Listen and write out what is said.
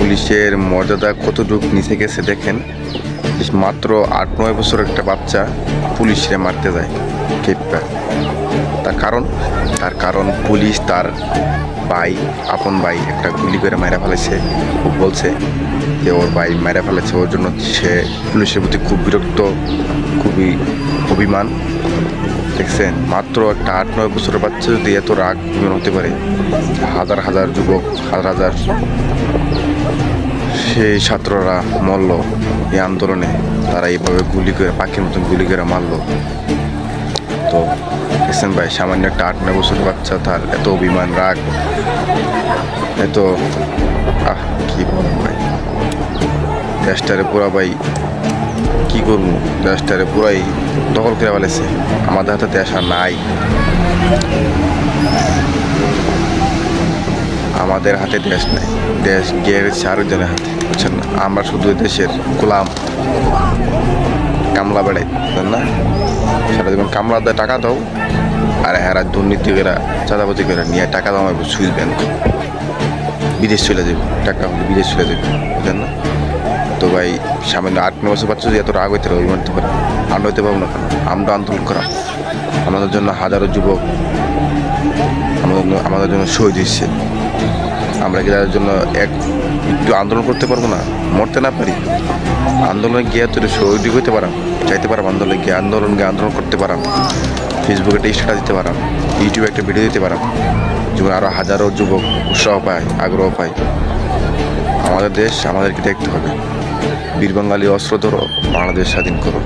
পুলিশের মর্যাদা কতটুকু নিচে গেছে দেখেন। মাত্র 8-9 বছরের একটা বাচ্চা পুলিশরে মারতে যায় কেপটা। তার কারণ পুলিশ তার ভাই, আপন ভাই একটা গুলি করে মারা ফেলেছে। ও বলছে যে ওর ভাই মারা ফেলেছে, ওর জন্য সে পুলিশের প্রতি খুব বিরক্ত, খুবই অভিমান। দেখছেন, মাত্র একটা 8-9 বছরের বাচ্চা যদি এত রাগ হতে পারে, হাজার হাজার যুবক, হাজার সেই ছাত্ররা মরল এই আন্দোলনে। তারা এইভাবে গুলি করে, পাখির মতন গুলি করে মারল। তো দেখছেন ভাই, সামান্য একটা 8-9 বছরের বাচ্চা, তার এত অভিমান, রাগ, এত কি বলবো ভাই, দেশটারে পুরা ভাই কি করবো, দেশটারে পুরাই দখল করে ফেলেছে। আমাদের হাতে দেশ আর নাই, আমাদের হাতে দেশ নাই, দেশ গিয়েছে আরেকজনের হাতে, বুঝছেন না? আমরা শুধু দেশের গোলাম, কামলা বেড়াই, বুঝলেন না? সারা জীবন কামলা দেয়, টাকা দাও, আর এরা দুর্নীতি করে, চাঁদাবাজি করে নিয়ে টাকা দাও, সুইচ ব্যাংক, বিদেশ চলে যাবে, টাকা হলে বিদেশ চলে যাবে, বুঝলেন না? তো ভাই, সামান্য 8-9 বছর বাচ্চা যদি এত রাগ হইতে পারে, অভিমান হতে পারে, আমরা হইতে পারবো না কেন? আমরা আন্দোলন করা, আমাদের জন্য হাজারো যুবক আমাদের জন্য শহীদ হয়েছে। আমরা কি তাদের জন্য একটু আন্দোলন করতে পারবো না? মরতে না পারি? আন্দোলনে গিয়ে তো শহীদ হইতে পারাম, চাইতে পারাম, আন্দোলনে গিয়ে আন্দোলন করতে পারাম, ফেসবুকে একটা স্ট্যাটাস দিতে পারাম, ইউটিউবে একটা ভিডিও দিতে পারাম, যেমন আরও হাজারো যুবক উৎসাহ পায়, আগ্রহ পায়। আমাদের দেশ আমাদেরকে দেখতে হবে। বীর বাঙালি, অস্ত্র ধরো, বাংলাদেশ স্বাধীন করো।